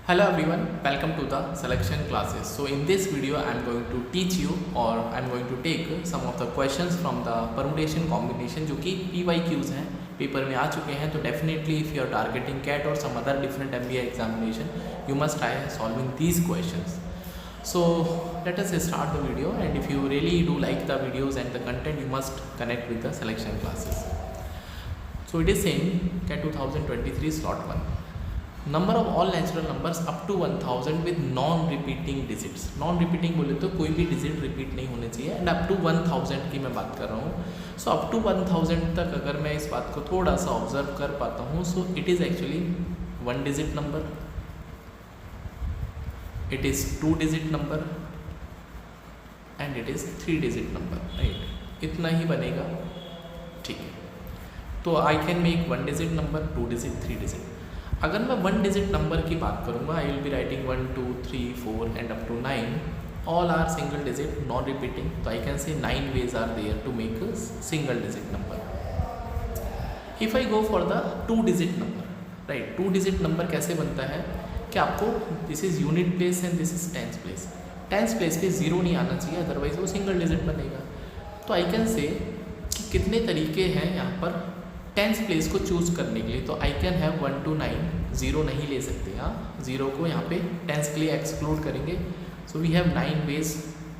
Hello everyone, welcome to the selection classes. So in this video I am going to teach you or I am going to take some of the questions from the permutation combination जो कि PYQs हैं, paper में आ चुके हैं. तो definitely if you are targeting CAT or some other different MBA examination, you must try solving these questions. So let us start the video, and if you really do like the videos and the content, you must connect with the selection classes. So it is saying CAT 2023 slot 1. Number of all natural numbers up to 1000 with non repeating digits. Non repeating बोले तो कोई भी digit repeat नहीं होने चाहिए, and up to 1000 की मैं बात कर रहा हूँ. सो अप टू 1000 तक अगर मैं इस बात को थोड़ा सा ऑब्जर्व कर पाता हूँ, so it is actually 1 digit number, it is 2 digit number and it is 3 digit number. Right, इतना ही बनेगा. ठीक है, तो I can make 1 digit number, 2 digit, 3 digit. अगर मैं 1 डिजिट नंबर की बात करूँगा, I will be writing 1 2 3 4 and up to 9. All are single digit, non repeating. तो I can say 9 veg are there to make a single digit number. If I go for the 2 digit number, right, 2 digit number कैसे बनता है कि आपको this is unit place and this is tens place. Tens place पे 0 नहीं आना चाहिए, otherwise वो सिंगल डिजिट बनेगा. तो आई कैन से कि कितने तरीके हैं यहाँ पर टेंस प्लेस को चूज़ करने के लिए. तो आई कैन हैव 1 to 9, 0 नहीं ले सकते. हाँ, 0 को यहाँ पे टेंस के लिए एक्सक्लूड करेंगे. So we have 9 ways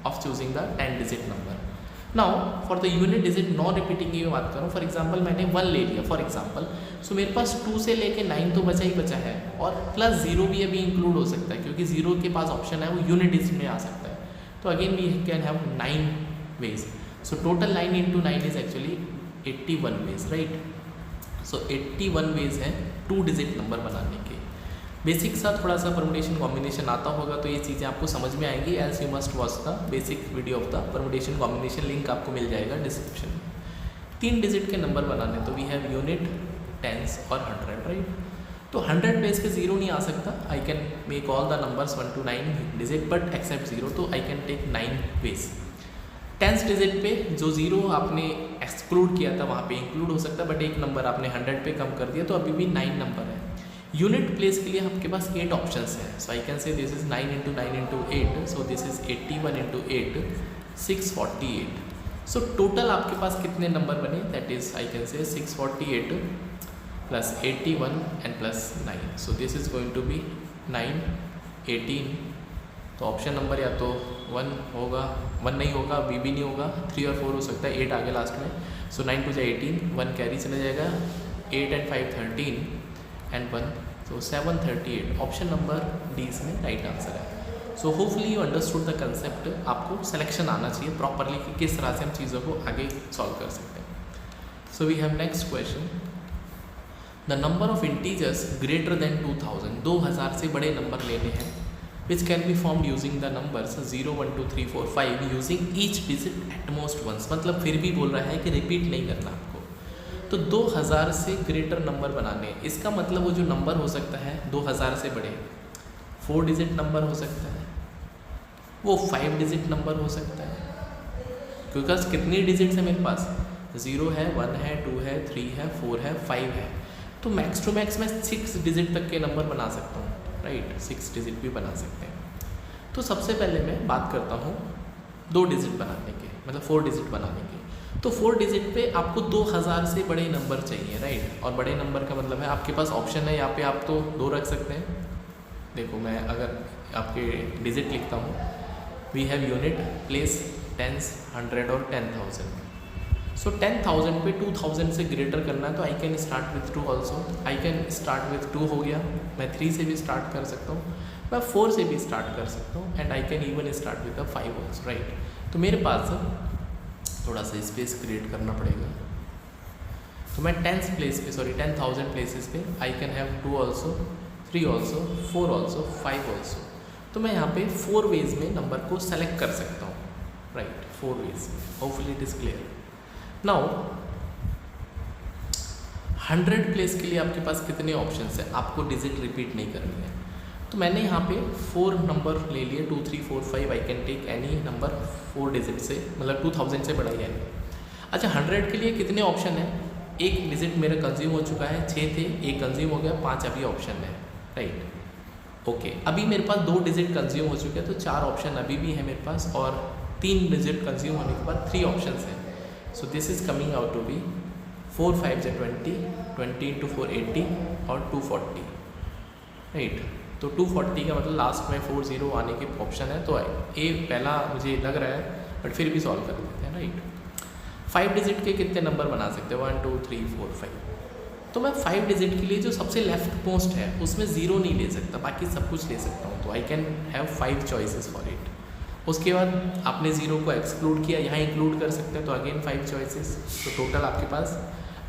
of choosing the 10 digit number. Now for the unit digit non repeating की मैं बात करूँ, फॉर एग्जाम्पल मैंने 1 ले लिया फॉर एग्जाम्पल. सो मेरे पास 2 से लेके 9 तो बचा ही बचा है, और प्लस 0 भी अभी इंक्लूड हो सकता है क्योंकि 0 के पास ऑप्शन है वो यूनिट डिजिट में आ सकता है. तो again we can have 9 ways. So total 9 into 9 is actually 81 ways. Right, so 81 ways हैं 2 डिजिट नंबर बनाने के. बेसिक सा थोड़ा सा परमुटेशन कॉम्बिनेशन आता होगा तो ये चीज़ें आपको समझ में आएंगी. Else you must watch the basic video of the permutation combination, link आपको मिल जाएगा डिस्क्रिप्शन में. 3 डिजिट के नंबर बनाने, तो वी हैव यूनिट, टेंस और 100. राइट, तो 100 प्लेस पे 0 नहीं आ सकता. I can make all the numbers 1 to 9 digit but except 0. तो I can take 9 ways. Tens digit पे जो 0 आपने एक्सक्लूड किया था वहाँ पे इंक्लूड हो सकता है, बट एक नंबर आपने 100 पे कम कर दिया तो अभी भी 9 नंबर है. यूनिट प्लेस के लिए आपके पास 8 ऑप्शंस हैं. So I can say this is 9 into 9 into 8. So this is 81 into 8, 648. सो टोटल आपके पास कितने नंबर बने, that is I can say 648 plus 81 and plus 9. So this is going to be 9, 18. तो ऑप्शन नंबर या तो 1 होगा, 1 नहीं होगा, बी भी नहीं होगा, 3 और 4 हो सकता है, 8 आगे लास्ट में. सो 9 to 18, 1 कैरी चला जाएगा, 8 and 5 13 एंड 1, तो 738. ऑप्शन नंबर डी इसमें राइट आंसर है. So hopefully you understood the concept. आपको सिलेक्शन आना चाहिए प्रॉपरली कि किस तरह से हम चीज़ों को आगे सॉल्व कर सकते हैं. So we have next question. The number of integers greater than 2000, 2000 से बड़े नंबर लेने हैं, which can be formed using the numbers 0 1 2 3 4 5 using each digit at most once. मतलब फिर भी बोल रहा है कि रिपीट नहीं करना आपको. तो 2000 से ग्रेटर नंबर बनाने, इसका मतलब वो जो नंबर हो सकता है 2000 से बड़े, 4 डिजिट नंबर हो सकता है, वो 5 डिजिट नंबर हो सकता है. क्योंकि कितनी डिजिट्स है मेरे पास, 0 है, 1 है, 2 है, 3 है, 4 है, 5 है. तो मैक्स टू मैक्स मैं 6 डिजिट तक के नंबर बना सकता हूँ. राइट, 6 डिजिट भी बना सकते हैं. तो सबसे पहले मैं बात करता हूँ 2 डिजिट बनाने के, मतलब 4 डिजिट बनाने के. तो 4 डिजिट पे आपको 2000 से बड़े नंबर चाहिए. राइट, और बड़े नंबर का मतलब है आपके पास ऑप्शन है यहाँ पे, आप तो 2 रख सकते हैं. देखो मैं अगर आपके डिजिट लिखता हूँ, we have unit, place, tens, 100 और 10,000. सो 10,000 पे 2000 से ग्रेटर करना है, तो I can start with 2 also. I can start with 2 हो गया, मैं 3 से भी स्टार्ट कर सकता हूँ, मैं 4 से भी स्टार्ट कर सकता हूँ, and I can even start with 5 also. Right, तो मेरे पास थोड़ा सा स्पेस क्रिएट करना पड़ेगा. तो मैं 10,000 प्लेसेस पे आई can have 2 also, 3 also, 4 also, 5 also. तो मैं यहाँ पे 4 वेज में नंबर को सेलेक्ट कर सकता हूँ. Right, 4 ways. Hopefully it is clear. Now 100 place के लिए आपके पास कितने ऑप्शंस हैं, आपको डिजिट रिपीट नहीं करनी है. तो मैंने यहाँ पे 4 नंबर ले लिए, 2 3 4 5. I can take any number 4 digit से, मतलब 2000 से बड़ा ही है. अच्छा, 100 के लिए कितने ऑप्शन हैं, एक डिजिट मेरा कंज्यूम हो चुका है, 6 थे, एक कंज्यूम हो गया, 5 अभी ऑप्शन है. राइट, ओके अभी मेरे पास 2 डिजिट कंज्यूम हो चुके हैं, तो 4 ऑप्शन अभी भी है मेरे पास, और 3 डिजिट कंज्यूम होने के बाद 3 ऑप्शन हैं. So this is coming out to be 4 5 जा 20, 20 इंटू 4 80 और 240, राइट. तो 240 का मतलब लास्ट में 40 आने के ऑप्शन है, तो ए पहला मुझे लग रहा है, बट फिर भी सॉल्व कर देते हैं, राइट. 5 डिजिट के कितने नंबर बना सकते हैं? 1 2 3 4 5. तो मैं 5 डिजिट के लिए जो सबसे लेफ्ट मोस्ट है उसमें 0 नहीं ले सकता, बाकी सब कुछ ले सकता हूँ. तो I can have 5 choices for it. उसके बाद आपने 0 को एक्सक्लूड किया, यहाँ इंक्लूड कर सकते हैं, तो अगेन 5 चॉइसेस. तो टोटल आपके पास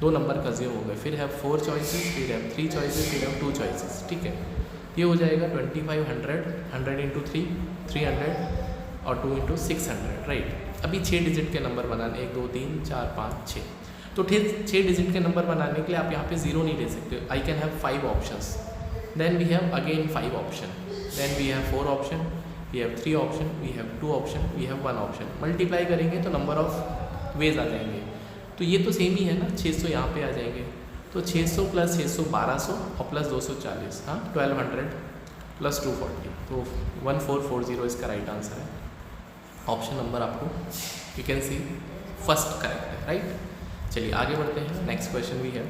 2 नंबर कंज्यूम हो गए. फिर है 4 चॉइसेस, फिर है 3 चॉइसेस, फिर है 2 चॉइसेस. ठीक है, ये हो जाएगा 25 100, 100 इंटू 3 300 और 2 इंटू 600, राइट. अभी 6 डिजिट के नंबर बनाने, 1 2 3 4 5 6. तो 6 डिजिट के नंबर बनाने के लिए आप यहाँ पे 0 नहीं ले सकते. I can have 5 options. Then we have again 5 option, then we have 4 option, we have 3 option, we have 2 option, we have 1 option. Multiply करेंगे तो नंबर ऑफ वेज आ जाएंगे. तो ये तो सेम ही है ना, 600 यहाँ पे आ जाएंगे. तो 600 प्लस 600 1200 और प्लस 240, हाँ 1200 प्लस 240, तो 1440 इसका राइट आंसर है. ऑप्शन नंबर आपको you can see first correct है, राइट. चलिए आगे बढ़ते हैं. नेक्स्ट क्वेश्चन भी है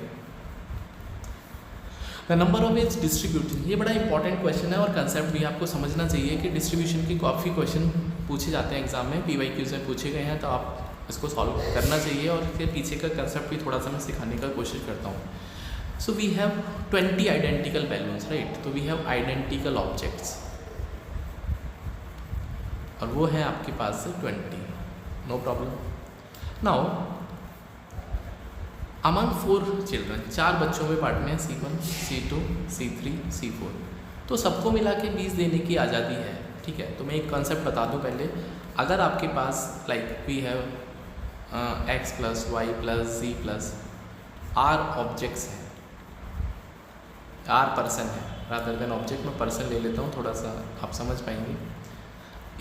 the number of ways distributed. ये बड़ा इंपॉर्टेंट क्वेश्चन है और कंसेप्ट भी आपको समझना चाहिए कि डिस्ट्रीब्यूशन की काफ़ी क्वेश्चन पूछे जाते हैं एग्जाम में, PYQs में पूछे गए हैं, तो आप इसको सॉल्व करना चाहिए. और फिर पीछे का कंसेप्ट भी थोड़ा सा मैं सिखाने का कोशिश करता हूँ. So we have 20 identical balloons, right. तो वी हैव आइडेंटिकल ऑब्जेक्ट्स, और वो है आपके पास से 20. No problem. Now among 4 children, 4 बच्चों में बांटने हैं, C1 C2 C3 C4. तो सबको मिला के 20 देने की आज़ादी है. ठीक है, तो मैं एक कॉन्सेप्ट बता दूं पहले. अगर आपके पास like we have x plus y plus z plus r objects हैं, r पर्सन है, रादर देन ऑब्जेक्ट में पर्सन ले लेता हूँ, थोड़ा सा आप समझ पाएंगे.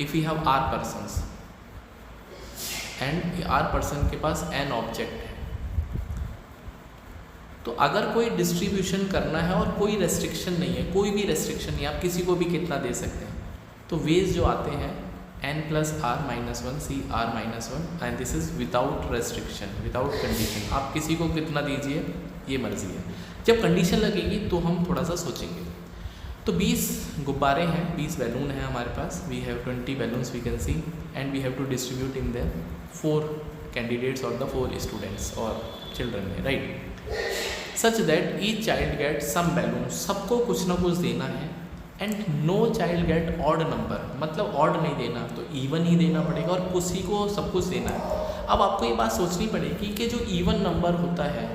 If you have r persons and r person के पास n ऑब्जेक्ट है, तो अगर कोई डिस्ट्रीब्यूशन करना है और कोई रेस्ट्रिक्शन नहीं है, कोई भी रेस्ट्रिक्शन नहीं, आप किसी को भी कितना दे सकते हैं, तो वेज जो आते हैं n plus r minus 1 c r minus 1, and this is without restriction, without condition. आप किसी को कितना दीजिए, ये मर्जी है. जब कंडीशन लगेगी तो हम थोड़ा सा सोचेंगे. तो 20 गुब्बारे हैं, 20 बैलून हैं हमारे पास. We have 20 balloons we can see, and we have to distribute in their 4 candidates और द 4 स्टूडेंट्स और चिल्ड्रन है, right. Such that each child get some balloon, सबको कुछ ना कुछ देना है, and no child get odd number, मतलब ऑड नहीं देना, तो इवन ही देना पड़ेगा, और उसी को सब कुछ देना है. अब आपको ये बात सोचनी पड़ेगी कि जो इवन नंबर होता है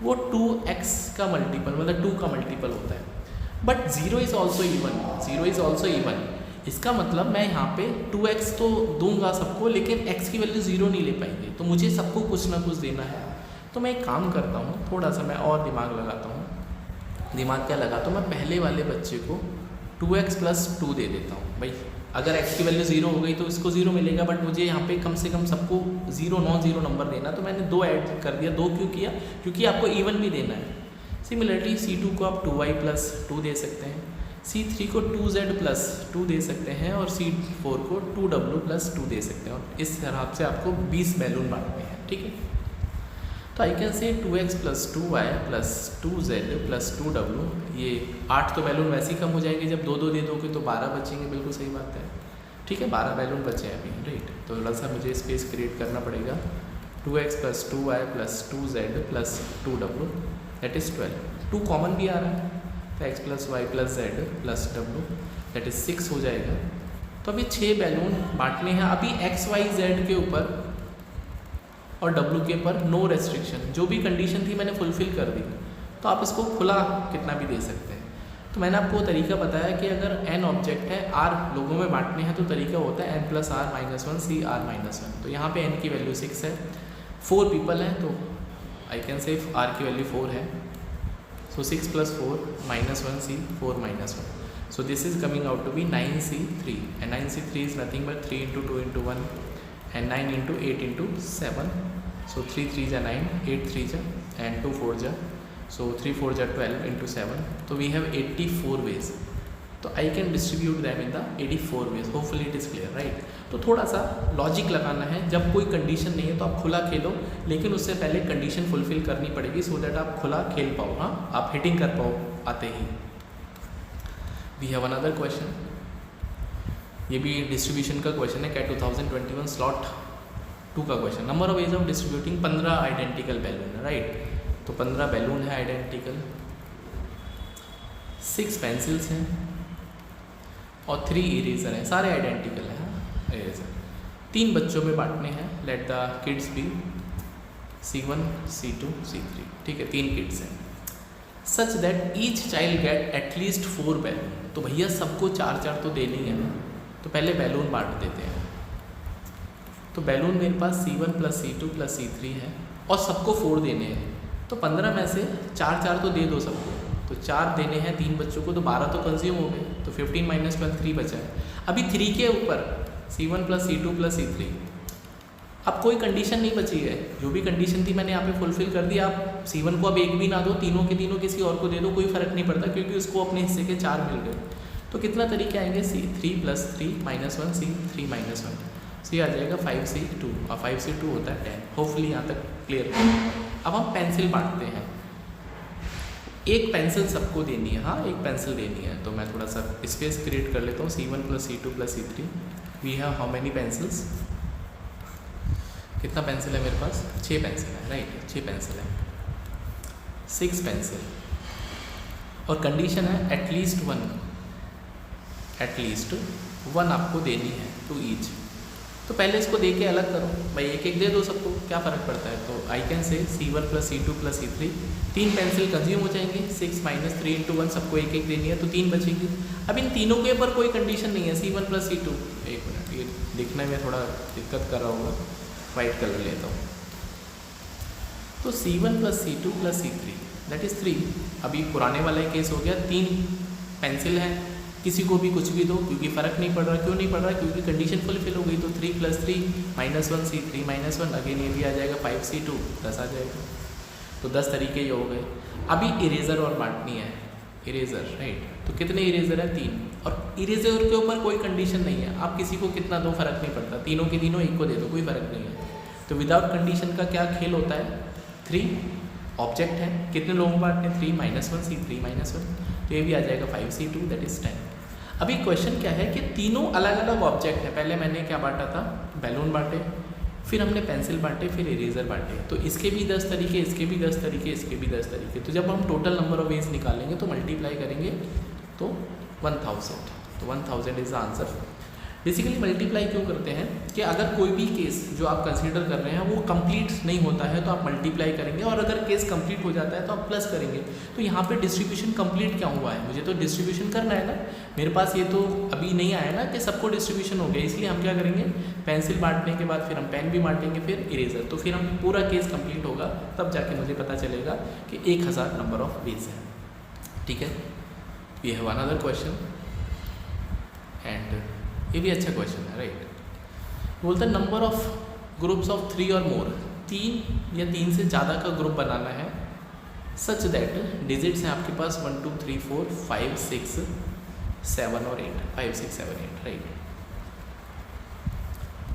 वो 2x का मल्टीपल, मतलब 2 का मल्टीपल होता है. But 0 is also even, 0 is also even. इसका मतलब मैं यहाँ पे 2x तो दूंगा सबको, लेकिन x की वैल्यू 0 नहीं ले पाएंगे, तो मुझे सबको कुछ ना कुछ देना है. तो मैं एक काम करता हूँ, थोड़ा सा मैं और दिमाग लगाता हूँ. दिमाग क्या लगाता हूँ, मैं पहले वाले बच्चे को 2x प्लस 2 दे देता हूँ. भाई अगर x की वैल्यू 0 हो गई तो इसको 0 मिलेगा, बट मुझे यहाँ पे कम से कम सबको 0 नॉन 0 नंबर देना, तो मैंने 2 ऐड कर दिया. 2 क्यों किया? क्योंकि आपको इवन भी देना है. सिमिलरली C2 को आप 2y प्लस 2 दे सकते हैं, C3 को 2z प्लस 2 दे सकते हैं, और C4 को 2w प्लस 2 दे सकते हैं. और इस तरह से आपको 20 बैलून बांटने हैं, ठीक है. तो आई कैन से 2x plus 2y plus 2z plus 2w. ये 8 तो बैलून वैसे ही कम हो जाएंगे, जब 2 दे दोगे तो 12 बचेंगे. बिल्कुल सही बात है, ठीक है. 12 बैलून बचे हैं अभी, राइट. तो थोड़ा सा मुझे स्पेस क्रिएट करना पड़ेगा. 2x plus 2y plus 2z plus 2w, that is 12. 2 common भी आ रहा है, तो x plus y plus z plus w, that is 6 हो जाएगा. तो अभी 6 बैलून बांटने हैं. अभी x y z के ऊपर और W के ऊपर नो रेस्ट्रिक्शन, जो भी कंडीशन थी मैंने फुलफ़िल कर दी, तो आप इसको खुला कितना भी दे सकते हैं. तो मैंने आपको तरीका बताया कि अगर n ऑब्जेक्ट है, r लोगों में बांटने हैं, तो तरीका होता है n plus r minus 1 c r minus 1. तो यहाँ पे n की वैल्यू 6 है, 4 पीपल हैं, तो आई कैन से r की वैल्यू 4 है. So 6 plus 4 minus 1 c 4 minus 1. So this is coming out to be 9c3, and 9c3 is nothing but 3 into 2 into 1 and 9 into 8 into 7. So 3 3 जा 9, 8 3 जा, and 2 4 जा, so 3 4 जा 12 into 7. तो we have 84 ways. तो I can distribute them in the 84 ways, hopefully it is clear, right. तो थोड़ा सा logic लगाना है, जब कोई कंडीशन नहीं है तो आप खुला खेलो, लेकिन उससे पहले कंडीशन फुलफिल करनी पड़ेगी सो दैट आप खुला खेल पाओ, हाँ, आप हिटिंग कर पाओ आते ही। वी हैव अनदर क्वेश्चन, ये भी डिस्ट्रीब्यूशन का क्वेश्चन है, कैट 2021 स्लॉट 2 का question. Number of ways of distributing, 15 identical balloon है, राइट। तो 15 बैलून है आइडेंटिकल, 6 पेंसिल्स हैं और 3 इरेजर हैं, सारे आइडेंटिकल हैं, इरेजर। 3 बच्चों में बांटने हैं, let the kids B C1, C2, C3, ठीक है, 3 किड्स हैं। सच that each child get at least 4 balloon, तो भैया सबको 4-4 तो देने ही है ना, तो पहले बैलून बांट देते हैं। तो बैलून मेरे पास C1 + C2 + C3 है और सबको 4 देने हैं, तो 15 में से 4-4 तो दे दो सबको, तो 4 देने हैं 3 बच्चों को, तो 12 तो कंज्यूम हो गए, तो 15 - 12 3 बचा है। अभी 3 के ऊपर C1 + C2 + C3, अब कोई कंडीशन नहीं बची है, जो भी कंडीशन थी मैंने यहाँ पे फुलफिल कर दी। आप C1 को अब 1 भी ना दो, तीनों के तीनों किसी और को दे दो, कोई फ़र्क नहीं पड़ता, क्योंकि उसको अपने हिस्से के 4 मिल गए। तो कितना तरीके आएंगे, C3 + 3 - 1 C3 - 1, so ये आ जाएगा 5C2, और 5C2 होता है 10। होपफुली यहाँ तक क्लियर हो। अब हम पेंसिल बांटते हैं, एक पेंसिल सबको देनी है, हाँ, एक पेंसिल देनी है, तो मैं थोड़ा सा स्पेस क्रिएट कर लेता हूँ। C1 + C2 + C3, we have how many pencils, कितना पेंसिल है मेरे पास, 6 पेंसिल है, राइट, 6 पेंसिल है, 6 पेंसिल, और कंडीशन है एटलीस्ट वन आपको देनी है टू ईच। तो पहले इसको दे के अलग करो भाई, एक दे दो सबको, क्या फ़र्क पड़ता है। तो आई कैन से C1 + C2 + C3, 3 pencil consume हो जाएंगे, 6 - 3 × 1, सबको एक देनी है, तो 3 बचेंगी। अब इन तीनों के ऊपर कोई कंडीशन नहीं है, C1 + C2, एक मिनट, ये दिखने में थोड़ा दिक्कत कर रहा होगा, वाइट कलर लेता हूँ। तो C1 + C2 + C3 that is 3। अभी पुराने वाला केस हो गया, 3 पेंसिल हैं, किसी को भी कुछ भी दो, क्योंकि फ़र्क नहीं पड़ रहा। क्यों नहीं पड़ रहा, क्योंकि कंडीशन फुलफिल हो गई। तो 3 + 3 - 1 C3 - 1, अगेन ये भी आ जाएगा 5C2, 10 आ जाएगा। तो 10 तरीके ये हो गए। अभी इरेज़र और बांटनी है, इरेज़र, राइट। तो कितने इरेज़र है, 3, और इरेज़र के ऊपर कोई कंडीशन नहीं है, आप किसी को कितना दो फ़र्क नहीं पड़ता, तीनों के तीनों एक को दे दो, कोई फ़र्क नहीं है। तो विदाउट कंडीशन का क्या खेल होता है, 3 ऑब्जेक्ट है, कितने लोगों को बांटने, 3 - 1 C3 - 1, तो ये भी आ जाएगा 5C2, दैट इज़ 10। अभी क्वेश्चन क्या है कि तीनों अलग अलग ऑब्जेक्ट है। पहले मैंने क्या बांटा था, बैलून बांटे, फिर हमने पेंसिल बांटे, फिर इरेज़र बांटे। तो इसके भी 10 तरीके, इसके भी 10 तरीके, इसके भी 10 तरीके। तो जब हम टोटल नंबर ऑफ वेज निकालेंगे तो मल्टीप्लाई करेंगे तो 1000, तो 1000 is the answer. Basically multiply क्यों करते हैं कि अगर कोई भी केस जो आप कंसीडर कर रहे हैं वो कंप्लीट नहीं होता है तो आप मल्टीप्लाई करेंगे, और अगर केस कंप्लीट हो जाता है तो आप प्लस करेंगे। तो यहाँ पे डिस्ट्रीब्यूशन कंप्लीट क्या हुआ है, मुझे तो डिस्ट्रीब्यूशन करना है ना, मेरे पास ये तो अभी नहीं आया ना कि सबको डिस्ट्रीब्यूशन हो गया, इसलिए हम क्या करेंगे, पेंसिल बांटने के बाद फिर हम पेन भी बांटेंगे, फिर इरेजर, तो फिर हम पूरा केस कंप्लीट होगा, तब जाके मुझे पता चलेगा कि 1000 नंबर ऑफ वेज है। ठीक है, we have another question, and ये भी अच्छा क्वेश्चन है, राइट। बोलते हैं नंबर ऑफ ग्रुप्स ऑफ 3 और मोर, 3 या 3 से ज़्यादा का ग्रुप बनाना है, सच दैट डिजिट्स हैं आपके पास 1 2 3 4 5 6 7 और 8, 5 6 7 8, right.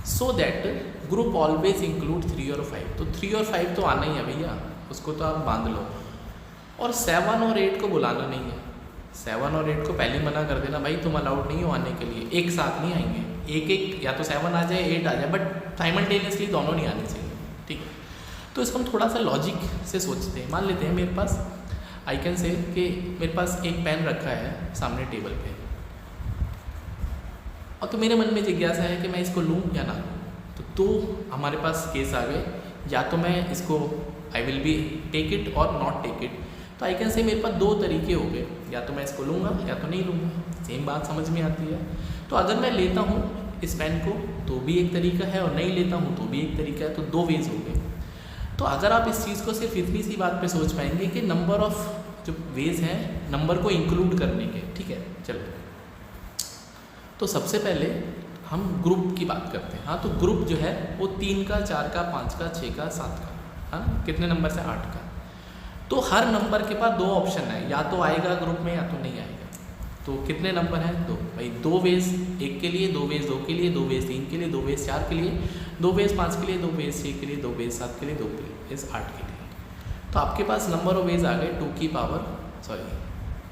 So that group always include 3 और 5, तो 3 और 5 तो आना ही है भैया, उसको तो आप बांध लो, और 7 और 8 को बुलाना नहीं है। 7 और 8 को पहले मना कर देना, भाई तुम अलाउड नहीं हो आने के लिए, एक साथ नहीं आएंगे, एक या तो 7 आ जाए 8 आ जाए, बट साइमल्टेनियसली दोनों नहीं आने चाहिए। ठीक है, तो इसको हम थोड़ा सा लॉजिक से सोचते हैं। मान लेते हैं मेरे पास, आई कैन से कि मेरे पास एक पेन रखा है सामने टेबल पे, और तो मेरे मन में जिज्ञासा है कि मैं इसको लूँ या ना लूँ। तो हमारे पास केस आ गए, या तो मैं इसको I will be take it और नॉट टेक इट। तो आई कैन से मेरे पास 2 तरीके हो गए, या तो मैं इसको लूँगा या तो नहीं लूँगा, सेम बात समझ में आती है। तो अगर मैं लेता हूँ इस पेन को तो भी एक तरीका है, और नहीं लेता हूँ तो भी एक तरीका है, तो 2 वेज हो गए। तो अगर आप इस चीज़ को सिर्फ इतनी सी बात पे सोच पाएंगे कि नंबर ऑफ जो वेज हैं नंबर को इंक्लूड करने के, ठीक है। चलो, तो सबसे पहले हम ग्रुप की बात करते हैं। हाँ, तो ग्रुप जो है वो 3 का, 4 का, 5 का, 6 का, 7 का, हाँ, कितने नंबर से, 8 का। तो हर नंबर के पास 2 ऑप्शन है, या तो आएगा ग्रुप में या तो नहीं आएगा। तो कितने नंबर हैं? 2। भाई 2 वेज 1 के लिए, 2 वेज 2 के लिए, 2 वेज 3 के लिए, 2 वेज 4 के लिए, 2 वेज 5 के लिए, 2 वेज 6 के लिए, 2 वेज 7 के लिए, 2 वेज 8 के लिए। तो आपके पास नंबर ऑफ वेज आ गए 2 की पावर सॉरी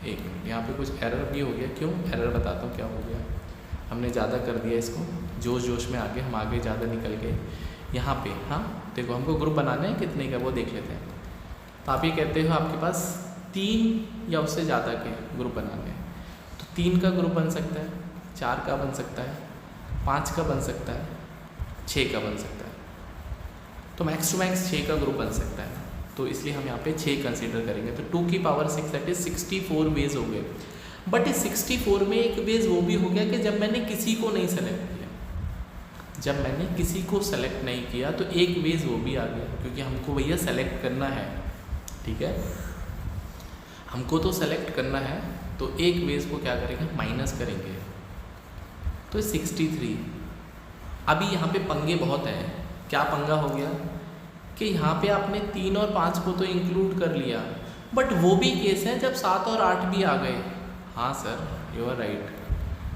1। यहाँ पे कुछ एरर भी हो गया, क्यों एरर बताता हूँ क्या हो गया। हमने ज़्यादा कर दिया इसको, जोश में आगे हम आगे ज़्यादा निकल गए यहाँ पे। हाँ देखो, हमको ग्रुप बनाना है, कितने का वो देख लेते हैं। तो आप ये कहते हो आपके पास 3 या उससे ज़्यादा के ग्रुप बनाने हैं, तो 3 का ग्रुप बन सकता है, 4 का बन सकता है, 5 का बन सकता है, 6 का बन सकता है। तो मैक्स टू मैक्स 6 का ग्रुप बन सकता है, तो इसलिए हम यहाँ पे 6 कंसीडर करेंगे। तो 2 की पावर 6 दैट इज 64 वेज हो गए। बट इस 64 में एक वेज वो भी हो गया कि जब मैंने किसी को नहीं सेलेक्ट किया, जब मैंने किसी को सेलेक्ट नहीं किया तो एक वेज वो भी आ गया, क्योंकि हमको भैया सेलेक्ट करना है, ठीक है, हमको तो सेलेक्ट करना है। तो एक वेज को क्या करेंगे, माइनस करेंगे, तो 63। अभी यहाँ पे पंगे बहुत हैं। क्या पंगा हो गया कि यहाँ पे आपने 3 और 5 को तो इंक्लूड कर लिया, बट वो भी केस है जब 7 और 8 भी आ गए। हाँ सर यू आर राइट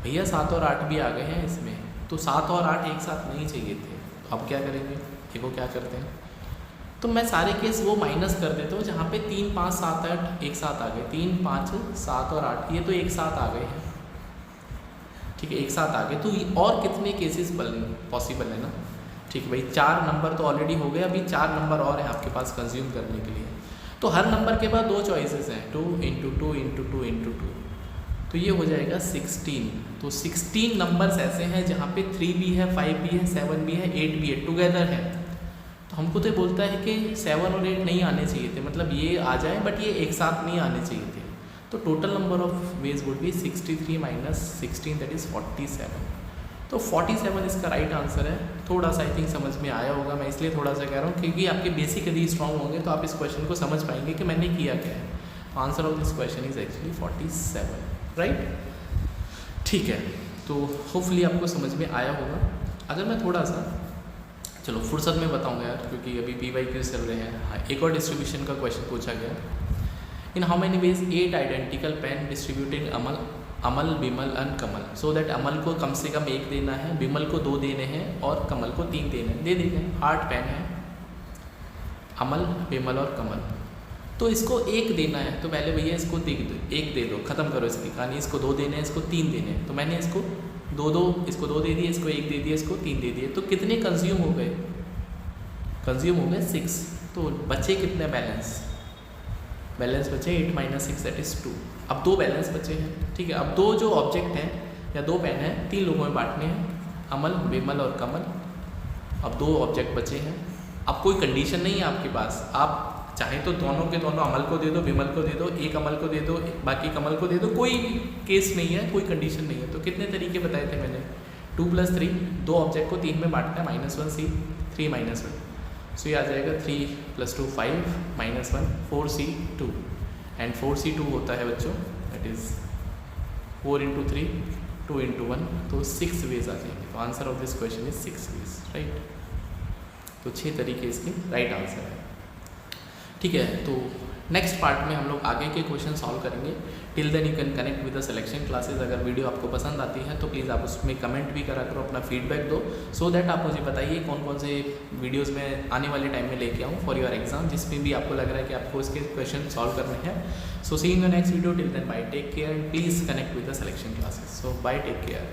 भैया, 7 और 8 भी आ गए हैं इसमें, तो 7 और 8 एक साथ नहीं चाहिए थे। तो अब क्या करेंगे, देखो क्या करते हैं। तो मैं सारे केस वो माइनस कर देता हूँ जहाँ पे 3, 5, 7, 8 एक साथ आ गए। 3, 5, 7 और 8 ये तो एक साथ आ गए हैं, ठीक है, एक साथ आ गए। तो और कितने केसेस पॉसिबल है ना, ठीक है भाई। 4 नंबर तो ऑलरेडी हो गए, अभी 4 नंबर और हैं आपके पास कंज्यूम करने के लिए। तो हर नंबर के बाद 2 चॉइसेस हैं, 2 × 2 × 2 × 2, तो ये हो जाएगा 16। तो 16 नंबर्स ऐसे हैं जहाँ पे 3 भी है, 5 भी है, 7 भी है, 8 भी है, टुगेदर है। तो हमको तो बोलता है कि 7 और 8 नहीं आने चाहिए थे, मतलब ये आ जाए बट ये एक साथ नहीं आने चाहिए थे। तो total number of ways would be 63 - 16 that is 47। तो 47 इसका राइट आंसर है। थोड़ा सा आई थिंक समझ में आया होगा, मैं इसलिए थोड़ा सा कह रहा हूँ क्योंकि आपके बेसिक यदि स्ट्रॉन्ग होंगे तो आप इस क्वेश्चन को समझ पाएंगे कि मैंने किया क्या है। Answer of this question is actually 47, right. ठीक है, तो होपफुली आपको समझ में आया होगा। अगर मैं थोड़ा सा चलो फुर्सत में बताऊंगा यार, क्योंकि अभी PYQ चल रहे हैं। हाँ, एक और डिस्ट्रीब्यूशन का क्वेश्चन पूछा गया। In how many ways 8 identical pen distributing Amal, Bimal and Kamal, so that Amal को कम से कम 1 देना है, बिमल को 2 देने हैं और कमल को 3 देने हैं। दे देते हैं 8 पेन है, अमल, बिमल और कमल, तो इसको 1 देना है। तो पहले भैया इसको 1 दे दो, ख़त्म करो इसकी कहानी। इसको 2 देने हैं, इसको 3 देने हैं, तो मैंने इसको 2 इसको 2 दे दिए, इसको 1 दे दिया, इसको 3 दे दिए। तो कितने कंज्यूम हो गए? कंज्यूम हो गए 6। तो बचे कितने बैलेंस बचे 8 - 6 दैट इज़ 2। अब 2 बैलेंस बचे हैं, ठीक है। अब 2 जो ऑब्जेक्ट हैं या 2 पेन हैं 3 लोगों में बांटने हैं, अमल, बिमल और कमल। अब 2 ऑब्जेक्ट बचे हैं। अब कोई कंडीशन नहीं है आपके पास, आप चाहे तो दोनों के दोनों अमल को दे दो, बिमल को दे दो, एक अमल को दे दो, बाकी कमल को दे दो, कोई केस नहीं है, कोई कंडीशन नहीं है। तो कितने तरीके बताए थे मैंने? 2 + 3, 2 ऑब्जेक्ट को 3 में बांटना है, -1c 3 - 1, सो ये आ जाएगा 3 + 2 5 - 1 4c 2, एंड 4c 2 होता है बच्चों दैट इज़ 4 × 3 2 × 1, तो 6 वेज आ जाएंगे। तो answer of this question is 6 ways, right. तो 6 तरीके इसके राइट आंसर है, ठीक है। तो नेक्स्ट पार्ट में हम लोग आगे के क्वेश्चन सॉल्व करेंगे। Till then you can connect with the selection classes. अगर वीडियो आपको पसंद आती है तो प्लीज़ आप उसमें कमेंट भी करा करो, अपना फीडबैक दो, सो दैट आप मुझे बताइए कौन कौन से वीडियोस में आने वाले टाइम में लेके आऊँ फॉर योर एग्जाम, जिसमें भी आपको लग रहा है कि आपको इसके क्वेश्चन सॉल्व करने हैं। So see in the next video, till then bye, take care, please connect with the selection classes. So bye, take care.